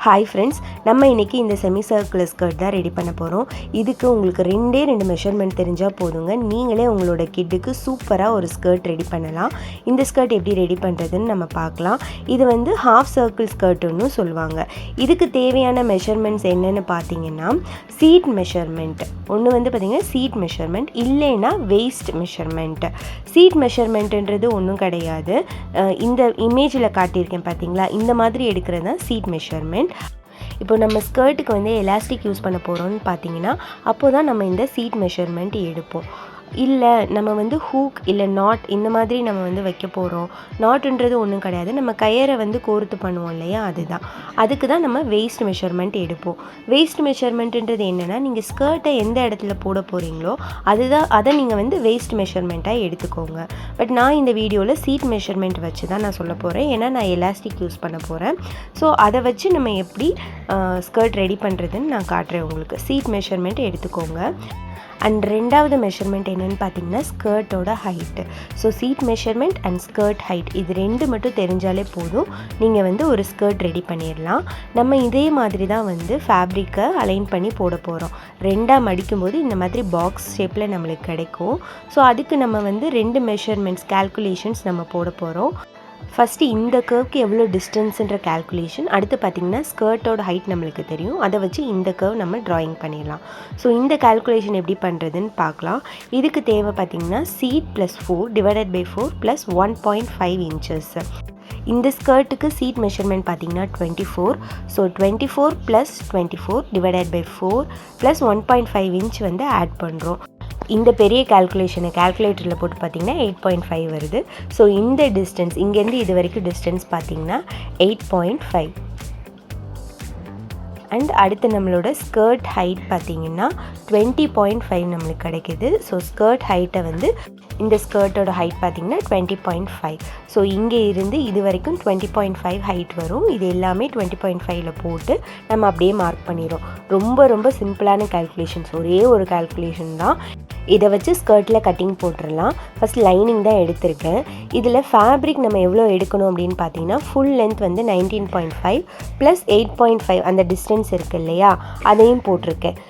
Hi friends, நம்ம இன்றைக்கி இந்த செமி சர்க்குலர் ஸ்கர்ட் தான் ரெடி பண்ண போகிறோம். இதுக்கு உங்களுக்கு ரெண்டு மெஷர்மெண்ட் தெரிஞ்சால் போதுங்க. நீங்களே உங்களோட கிட்டுக்கு சூப்பராக ஒரு ஸ்கர்ட் ரெடி பண்ணலாம். இந்த ஸ்கர்ட் எப்படி ரெடி பண்ணுறதுன்னு நம்ம பார்க்கலாம். இது வந்து ஹாஃப் சர்க்கிள் ஸ்கர்ட்டுன்னு சொல்லுவாங்க. இதுக்கு தேவையான மெஷர்மெண்ட்ஸ் என்னென்னு பார்த்தீங்கன்னா, சீட் மெஷர்மெண்ட் ஒன்று வந்து பார்த்திங்கன்னா சீட் மெஷர்மெண்ட், இல்லைன்னா வெயிஸ்ட் மெஷர்மெண்ட். சீட் மெஷர்மெண்ட்டுன்றது ஒன்றும் கிடையாது. இந்த இமேஜில் காட்டியிருக்கேன் பார்த்தீங்களா, இந்த மாதிரி எடுக்கிறது தான் சீட் மெஷர்மெண்ட். இப்போ நம்ம ஸ்கர்ட்டுக்கு வந்து எலாஸ்டிக் யூஸ் பண்ண போகிறோம்னு பார்த்தீங்கன்னா, அப்போ தான் நம்ம இந்த சீட் மெஷர்மெண்ட் எடுப்போம். இல்லை நம்ம வந்து ஹூக் இல்லை நாட் இந்த மாதிரி நம்ம வந்து வைக்க போகிறோம். நாட்டுன்றது ஒன்றும் கிடையாது, நம்ம கயிறை வந்து கோர்த்து பண்ணுவோம் இல்லையா, அதுக்கு தான் நம்ம வெயிஸ்ட் மெஷர்மெண்ட் எடுப்போம். வெயிஸ்ட் மெஷர்மெண்ட்டுன்றது என்னென்னா, நீங்கள் ஸ்கர்ட்டை எந்த இடத்துல போட போகிறீங்களோ அதை நீங்கள் வந்து வெயிஸ்ட் மெஷர்மெண்ட்டாக எடுத்துக்கோங்க. பட் நான் இந்த வீடியோவில் சீட் மெஷர்மெண்ட் வச்சு தான் நான் சொல்ல போகிறேன், ஏன்னா நான் எலாஸ்டிக் யூஸ் பண்ண போகிறேன். ஸோ அதை வச்சு நம்ம எப்படி ஸ்கர்ட் ரெடி பண்ணுறதுன்னு நான் காட்டுறேன் உங்களுக்கு. சீட் மெஷர்மெண்ட் எடுத்துக்கோங்க. அண்ட் ரெண்டாவது மெஷர்மெண்ட் என்னென்னு பார்த்தீங்கன்னா, ஸ்கர்ட்டோட height. So seat measurement and skirt height இது ரெண்டு மட்டும் தெரிஞ்சாலே போதும், நீங்கள் வந்து ஒரு ஸ்கர்ட் ரெடி பண்ணிடலாம். நம்ம இதே மாதிரி தான் வந்து ஃபேப்ரிக்கை அலைன் பண்ணி போட போகிறோம். ரெண்டாக மடிக்கும்போது இந்த மாதிரி பாக்ஸ் ஷேப்பில் நம்மளுக்கு கிடைக்கும். ஸோ அதுக்கு நம்ம வந்து ரெண்டு மெஷர்மெண்ட்ஸ் கேல்குலேஷன்ஸ் நம்ம போட போகிறோம். ஃபஸ்ட்டு இந்த கர்வ்க்கு எவ்வளோ டிஸ்டன்ஸுன்ற கேல்குலேஷன், அடுத்து பார்த்திங்கன்னா ஸ்கர்ட்டோட ஹைட் நம்மளுக்கு தெரியும், அதை வச்சு இந்த கர்வ் நம்ம ட்ராயிங் பண்ணிடலாம். ஸோ இந்த கேல்குலேஷன் எப்படி பண்ணுறதுன்னு பார்க்கலாம். இதுக்கு தேவை பார்த்திங்கன்னா சீட் +4 டிவைடட் பை 4 + 1.5 இன்ச்சஸ். இந்த ஸ்கர்ட்டுக்கு சீட் மெஷர்மெண்ட் பார்த்திங்கன்னா 24. ஸோ 24 + 24 டிவைடட் பை 4 + 1.5 இன்ச் வந்து ஆட் பண்ணுறோம். இந்த பெரிய கேல்குலேஷனை கேல்குலேட்டரில் போட்டு பார்த்திங்கன்னா 8.5 வருது. ஸோ இந்த டிஸ்டன்ஸ் இங்கேருந்து இது வரைக்கும் டிஸ்டன்ஸ் பார்த்திங்கன்னா 8.5. அண்ட் அடுத்து நம்மளோட ஸ்கர்ட் ஹைட் பார்த்திங்கன்னா 20.5 நம்மளுக்கு கிடைக்கிது. ஸோ ஸ்கர்ட் ஹைட்டை வந்து இந்த ஸ்கர்ட்டோட ஹைட் பார்த்திங்கன்னா 20.5. ஸோ இங்கே இருந்து இது வரைக்கும் 20.5 ஹைட் வரும். இது எல்லாமே 20.5ல் போட்டு நம்ம அப்படியே மார்க் பண்ணிடுறோம். ரொம்ப சிம்பிளான கேல்குலேஷன்ஸ், ஒரே ஒரு கேல்குலேஷன் தான். இதை வச்சு ஸ்கர்ட்டில் கட்டிங் போட்டுடலாம். ஃபஸ்ட் லைனிங் தான் எடுத்திருக்கேன். இதில் ஃபேப்ரிக் நம்ம எவ்வளோ எடுக்கணும் அப்படின்னு பார்த்தீங்கன்னா, ஃபுல் லென்த் வந்து 19.5 + 8.5 அந்த டிஸ்டன்ஸ் இருக்குது இல்லையா, அதையும் போட்டிருக்கேன்.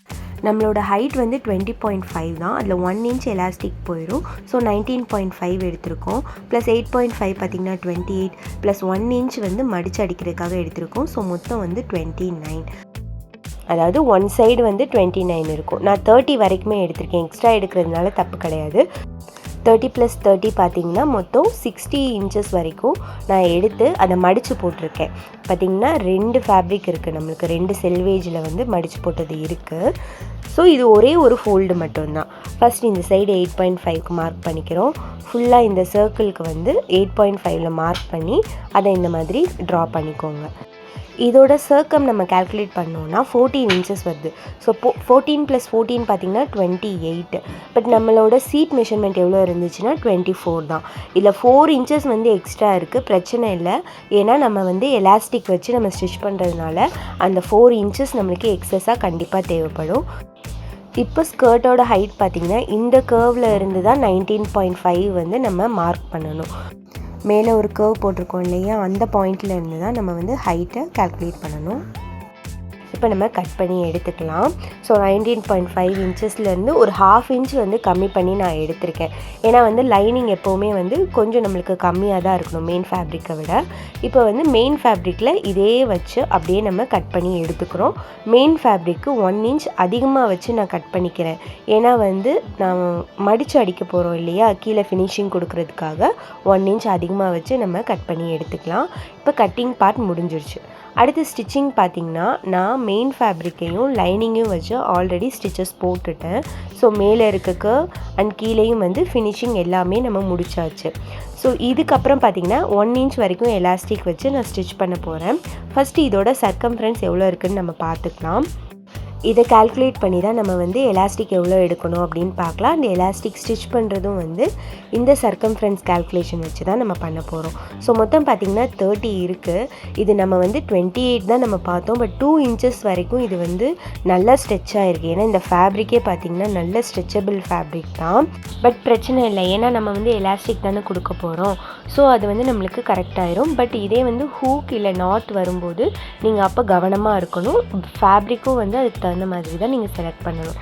நம்மளோட ஹைட் வந்து 20.5 தான், அதில் 1 இன்ச் எலாஸ்டிக் போயிடும். ஸோ 19.5 எடுத்திருக்கோம். ப்ளஸ் 8.5 பார்த்திங்கன்னா 28 + 1 இன்ச் வந்து மடித்து அடிக்கிறதுக்காக எடுத்திருக்கோம். ஸோ மொத்தம் வந்து 29. அதாவது ஒன் சைடு வந்து 29 இருக்கும். நான் 30 வரைக்குமே எடுத்திருக்கேன், எக்ஸ்ட்ரா எடுக்கிறதுனால தப்பு கிடையாது. 30 + 30 பார்த்திங்கன்னா மொத்தம் 60 இன்ச்சஸ் வரைக்கும் நான் எடுத்து அதை மடித்து போட்டிருக்கேன். பார்த்திங்கன்னா 2 ஃபேப்ரிக் இருக்குது நம்மளுக்கு, 2 செல்வேஜில் வந்து மடித்து போட்டது இருக்குது. ஸோ இது ஒரே ஒரு ஃபோல்டு மட்டும்தான். ஃபஸ்ட் இந்த சைடு 8.5க்கு மார்க் பண்ணிக்கிறோம். ஃபுல்லாக இந்த சர்க்கிளுக்கு வந்து 8.5ல் மார்க் பண்ணி அதை இந்த மாதிரி ட்ரா பண்ணிக்கோங்க. இதோட சர்க்கம் நம்ம கேல்குலேட் பண்ணோன்னா 14 இன்ச்சஸ் வருது. ஸோ 14 + 14 பார்த்திங்கன்னா 28. பட் நம்மளோட சீட் மெஷர்மெண்ட் எவ்வளோ இருந்துச்சுன்னா 24 தான். இதில் 4 இன்ச்சஸ் வந்து எக்ஸ்ட்ரா இருக்குது, பிரச்சனை இல்லை. ஏன்னா நம்ம வந்து எலாஸ்டிக் வச்சு நம்ம ஸ்டிச் பண்ணுறதுனால அந்த 4 இன்ச்சஸ் நம்மளுக்கு எக்ஸஸாக கண்டிப்பாக தேவைப்படும். இப்போ ஸ்கர்ட்டோட ஹைட் பார்த்திங்கன்னா இந்த கர்வில் இருந்து தான் 19.5 வந்து நம்ம மார்க் பண்ணணும். மேலே ஒரு கர்வ் போட்டிருக்கோம் இல்லையா, அந்த பாயிண்டில் இருந்து தான் நம்ம வந்து ஹைட்டை கால்குலேட் பண்ணணும். இப்போ நம்ம கட் பண்ணி எடுத்துக்கலாம். ஸோ 19.5 இன்ச்சஸ்லேருந்து ஒரு 1/2 இன்ச் வந்து கம்மி பண்ணி நான் எடுத்திருக்கேன். ஏன்னா வந்து லைனிங் எப்போவுமே வந்து கொஞ்சம் நம்மளுக்கு கம்மியாக தான் இருக்கணும் மெயின் ஃபேப்ரிக்கை விட. இப்போ வந்து மெயின் ஃபேப்ரிக்கில் இதே வச்சு அப்படியே நம்ம கட் பண்ணி எடுத்துக்கிறோம். மெயின் ஃபேப்ரிக்கு 1 இன்ச் அதிகமாக வச்சு நான் கட் பண்ணிக்கிறேன். ஏன்னா வந்து நான் மடித்து அடிக்க போகிறோம் இல்லையா, கீழே ஃபினிஷிங் கொடுக்கறதுக்காக 1 இன்ச் அதிகமாக வச்சு நம்ம கட் பண்ணி எடுத்துக்கலாம். இப்போ கட்டிங் பார்ட் முடிஞ்சிருச்சு. அடுத்து ஸ்டிச்சிங் பார்த்திங்கன்னா, நான் மெயின் ஃபேப்ரிக்கையும் லைனிங்கையும் வச்சு ஆல்ரெடி ஸ்டிச்சஸ் போட்டுட்டேன். ஸோ மேலே இருக்க கர்வ் அண்ட் கீழேயும் வந்து ஃபினிஷிங் எல்லாமே நம்ம முடிச்சாச்சு. ஸோ இதுக்கப்புறம் பார்த்திங்கன்னா 1 இன்ச் வரைக்கும் எலாஸ்டிக் வச்சு நான் ஸ்டிச் பண்ண போகிறேன். ஃபஸ்ட்டு இதோட சர்க்கம்ஃபரன்ஸ் எவ்வளோ இருக்குதுன்னு நம்ம பார்த்துக்கலாம். இதை கால்குலேட் பண்ணி தான் நம்ம வந்து எலாஸ்டிக் எவ்வளோ எடுக்கணும் அப்படின்னு பார்க்கலாம். அந்த எலாஸ்டிக் ஸ்டிச் பண்ணுறதும் வந்து இந்த சர்க்கம்ஃபரன்ஸ் கால்குலேஷன் வச்சு தான் நம்ம பண்ண போகிறோம். ஸோ மொத்தம் பார்த்திங்கன்னா 30 இருக்குது. இது நம்ம வந்து 28 தான் நம்ம பார்த்தோம். பட் 2 இன்ச்சஸ் வரைக்கும் இது வந்து நல்லா ஸ்ட்ரெச் ஆகிருக்கு. ஏன்னா இந்த ஃபேப்ரிக்கே பார்த்திங்கன்னா நல்ல ஸ்ட்ரெச்சபிள் ஃபேப்ரிக் தான். பட் பிரச்சனை இல்லை, ஏன்னா நம்ம வந்து எலாஸ்டிக் தானே கொடுக்க போகிறோம். ஸோ அது வந்து நம்மளுக்கு கரெக்டாயிரும். பட் இதே வந்து ஹூக் இல்லை நாட் வரும்போது நீங்கள் அப்போ கவனமாக இருக்கணும். ஃபேப்ரிக்கும் வந்து அதுக்கு தகுந்த மாதிரி தான் நீங்கள் செலக்ட் பண்ணணும்.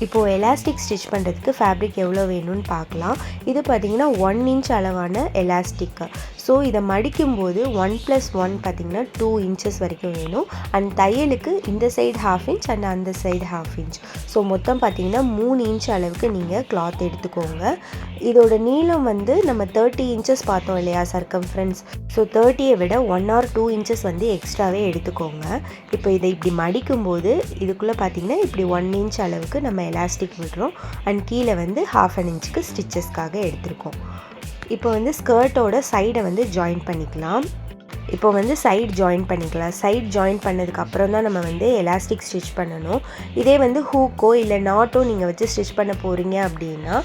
இப்போது எலாஸ்டிக் ஸ்டிச் பண்ணுறதுக்கு ஃபேப்ரிக் எவ்வளோ வேணும்னு பார்க்கலாம். இது பார்த்திங்கன்னா 1 இன்ச் அளவான எலாஸ்டிக்கு. ஸோ இதை மடிக்கும்போது 1+1 பார்த்திங்கன்னா 2 இன்ச்சஸ் வரைக்கும் வேணும். அண்ட் தையலுக்கு இந்த சைடு 1/2 இன்ச் அண்ட் அந்த சைடு 1/2 இன்ச். ஸோ மொத்தம் பார்த்திங்கன்னா 3 இன்ச் அளவுக்கு நீங்கள் கிளாத் எடுத்துக்கோங்க. இதோட நீளம் வந்து நம்ம 30 இன்ச்சஸ் பார்த்தோம் இல்லையா சர்க்கம்ஃபரன்ஸ். ஸோ 30யை விட 1 or 2 இன்ச்சஸ் வந்து எக்ஸ்ட்ராவே எடுத்துக்கோங்க. இப்போ இதை இப்படி மடிக்கும்போது இதுக்குள்ளே பார்த்திங்கன்னா இப்படி 1 இன்ச் அளவுக்கு நம்ம எலாஸ்டிக் விடுறோம். அண்ட் கீழே வந்து 1/2 இன்ச்சுக்கு ஸ்டிச்சஸ்க்காக எடுத்திருக்கோம். இப்போ வந்து ஸ்கர்ட்டோட சைடை வந்து ஜாயின் பண்ணிக்கலாம். இப்போ வந்து சைட் ஜாயின் பண்ணிக்கலாம். சைட் ஜாயின் பண்ணதுக்கப்புறம் தான் நம்ம வந்து எலாஸ்டிக் ஸ்டிச் பண்ணணும். இதே வந்து ஹூக்கோ இல்லை நாட்டோ நீங்கள் வச்சு ஸ்டிச் பண்ண போகிறீங்க அப்படின்னா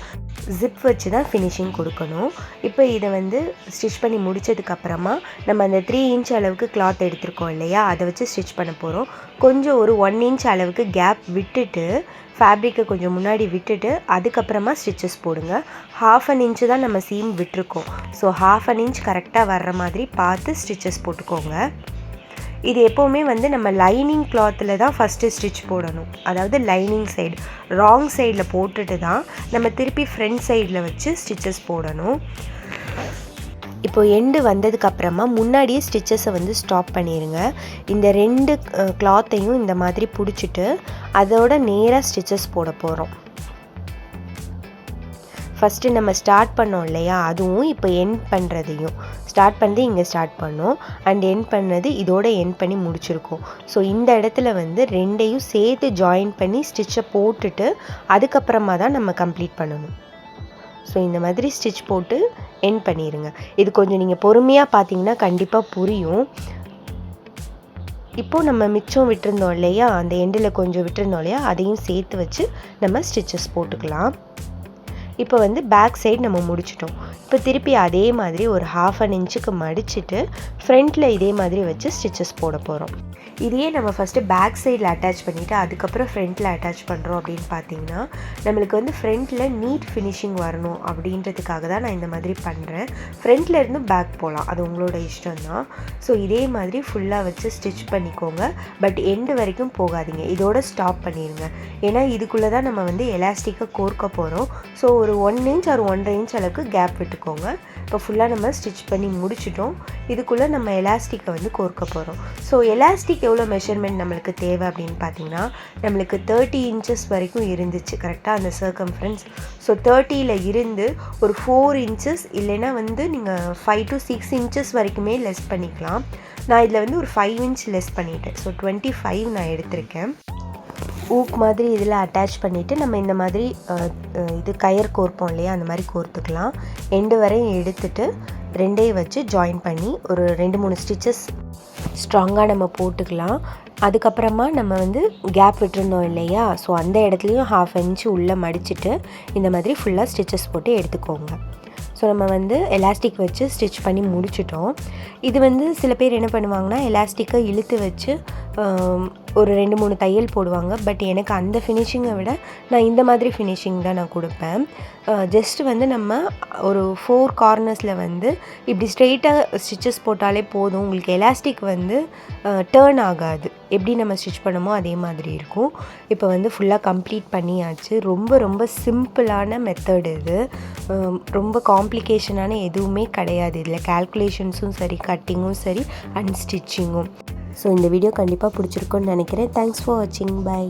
ஜிப் வச்சு தான் ஃபினிஷிங் கொடுக்கணும். இப்போ இதை வந்து ஸ்டிச் பண்ணி முடித்ததுக்கப்புறமா நம்ம அந்த 3 இன்ச் அளவுக்கு கிளாத் எடுத்துருக்கோம் இல்லையா, அதை வச்சு ஸ்டிச் பண்ண போகிறோம். கொஞ்சம் ஒரு 1 இன்ச் அளவுக்கு கேப் விட்டுட்டு ஃபேப்ரிக்கை கொஞ்சம் முன்னாடி விட்டுட்டு அதுக்கப்புறமா ஸ்டிச்சஸ் போடுங்க. 1/2 இன்ச்சு தான் நம்ம சீம் விட்டுருக்கோம். ஸோ 1/2 இன்ச் கரெக்டாக வர்ற மாதிரி பார்த்து ஸ்டிச்சஸ் போட்டுக்கோங்க. இது எப்போவுமே வந்து நம்ம லைனிங் கிளாத்தில் தான் ஃபஸ்ட்டு ஸ்டிச் போடணும். அதாவது லைனிங் சைடு ராங் சைடில் போட்டுட்டு தான் நம்ம திருப்பி ஃப்ரண்ட் சைடில் வச்சு ஸ்டிச்சஸ் போடணும். இப்போ எண்டு வந்ததுக்கப்புறமா முன்னாடியே ஸ்டிச்சஸை வந்து ஸ்டாப் பண்ணிடுங்க. இந்த 2 கிளாத்தையும் இந்த மாதிரி பிடிச்சிட்டு அதோட நேராக ஸ்டிச்சஸ் போட போகிறோம். ஃபஸ்ட்டு நம்ம ஸ்டார்ட் பண்ணோம் இல்லையா, அதுவும் இப்போ எண்ட் பண்ணுறதையும் ஸ்டார்ட் பண்ணி இங்கே ஸ்டார்ட் பண்ணோம் அண்ட் எண்ட் பண்ணது இதோட எண்ட் பண்ணி முடிச்சிருக்கோம். ஸோ இந்த இடத்துல வந்து 2ஐயும் சேர்த்து ஜாயின் பண்ணி ஸ்டிச்சை போட்டுட்டு அதுக்கப்புறமா தான் நம்ம கம்ப்ளீட் பண்ணணும். ஸோ இந்த மாதிரி ஸ்டிச் போட்டு எண்ட் பண்ணிடுங்க. இது கொஞ்சம் நீங்கள் பொறுமையாக பார்த்தீங்கன்னா கண்டிப்பாக புரியும். இப்போது நம்ம மிச்சம் விட்டுருந்தோம் இல்லையா, அந்த எண்டில் கொஞ்சம் விட்டுருந்தோம் இல்லையா, அதையும் சேர்த்து வச்சு நம்ம ஸ்டிச்சஸ் போட்டுக்கலாம். இப்போ வந்து பேக் சைடு நம்ம முடிச்சிட்டோம். இப்போ திருப்பி அதே மாதிரி ஒரு 1/2 இன்ச்சுக்கு மடிச்சுட்டு ஃப்ரண்ட்டில் இதே மாதிரி வச்சு ஸ்டிச்சஸ் போட போகிறோம். இதையே நம்ம ஃபஸ்ட்டு பேக் சைடில் அட்டாச் பண்ணிவிட்டு அதுக்கப்புறம் ஃப்ரண்ட்டில் அட்டாச் பண்ணுறோம் அப்படின்னு பார்த்தீங்கன்னா நம்மளுக்கு வந்து ஃப்ரண்ட்டில் நீட் ஃபினிஷிங் வரணும் அப்படின்றதுக்காக தான் நான் இந்த மாதிரி பண்ணுறேன். ஃப்ரண்ட்டில் இருந்து பேக் போகலாம், அது உங்களோட இஷ்டம் தான். ஸோ இதே மாதிரி ஃபுல்லாக வச்சு ஸ்டிச் பண்ணிக்கோங்க. பட் எண்டு வரைக்கும் போகாதீங்க, இதோட ஸ்டாப் பண்ணிடுங்க. ஏன்னா இதுக்குள்ளே தான் நம்ம வந்து எலாஸ்டிக்கை கோர்க்க போகிறோம். ஸோ ஒரு 1 இன்ச் ஒரு 1.5 இன்ச் அளவுக்கு கேப் விட்டுக்கோங்க. இப்போ ஃபுல்லாக நம்ம ஸ்டிச் பண்ணி முடிச்சிட்டோம். இதுக்குள்ளே நம்ம எலாஸ்டிக்கை வந்து கோர்க்க போகிறோம். ஸோ எலாஸ்டிக் எவ்வளோ மெஷர்மெண்ட் நம்மளுக்கு தேவை அப்படின்னு பார்த்தீங்கன்னா நம்மளுக்கு 30 இன்ச்சஸ் வரைக்கும் இருந்துச்சு கரெக்டாக அந்த சர்க்கம்ஃபரன்ஸ். ஸோ 30ல் இருந்து ஒரு 4 இன்ச்சஸ் இல்லைன்னா வந்து நீங்கள் 5 to 6 இன்ச்சஸ் வரைக்குமே லெஸ் பண்ணிக்கலாம். நான் இதில் வந்து ஒரு 5 இன்ச் லெஸ் பண்ணிட்டேன். ஸோ 25 நான் எடுத்திருக்கேன். ஊக் மாதிரி இதில் அட்டாச் பண்ணிவிட்டு நம்ம இந்த மாதிரி இது கயர் கோர்ப்போம் இல்லையா, அந்த மாதிரி கோர்த்துக்கலாம். எண்டு வரையும் எடுத்துட்டு 2ஐயும் வச்சு ஜாயின் பண்ணி ஒரு 2-3 ஸ்டிச்சஸ் ஸ்ட்ராங்காக நம்ம போட்டுக்கலாம். அதுக்கப்புறமா நம்ம வந்து கேப் விட்டுருந்தோம் இல்லையா, ஸோ அந்த இடத்துலையும் 1/2 இன்ச்சு உள்ளே மடிச்சுட்டு இந்த மாதிரி ஃபுல்லாக ஸ்டிச்சஸ் போட்டு எடுத்துக்கோங்க. ஸோ நம்ம வந்து எலாஸ்டிக் வச்சு ஸ்டிச் பண்ணி முடிச்சிட்டோம். இது வந்து சில பேர் என்ன பண்ணுவாங்கன்னா எலாஸ்டிக்கை இழுத்து வச்சு ஒரு 2-3 தையல் போடுவாங்க. பட் எனக்கு அந்த ஃபினிஷிங்கை விட நான் இந்த மாதிரி ஃபினிஷிங் தான் நான் கொடுப்பேன். ஜஸ்ட் வந்து நம்ம ஒரு 4 கார்னர்ஸில் வந்து இப்படி ஸ்ட்ரெயிட்டாக ஸ்டிச்சஸ் போட்டாலே போதும். உங்களுக்கு எலாஸ்டிக் வந்து டேர்ன் ஆகாது. எப்படி நம்ம ஸ்டிச் பண்ணமோ அதே மாதிரி இருக்கும். இப்போ வந்து ஃபுல்லாக கம்ப்ளீட் பண்ணியாச்சு. ரொம்ப ரொம்ப சிம்பிளான மெத்தட் இது. ரொம்ப காம்ப்ளிகேஷனான எதுவுமே கிடையாது. இதில் கால்குலேஷன்ஸும் சரி, கட்டிங்கும் சரி அண்ட் ஸ்டிச்சிங்கும். ஸோ இந்த வீடியோ கண்டிப்பாக பிடிச்சிருக்குன்னு நினைக்கிறேன். தேங்க்ஸ் ஃபார் வாட்சிங். பை.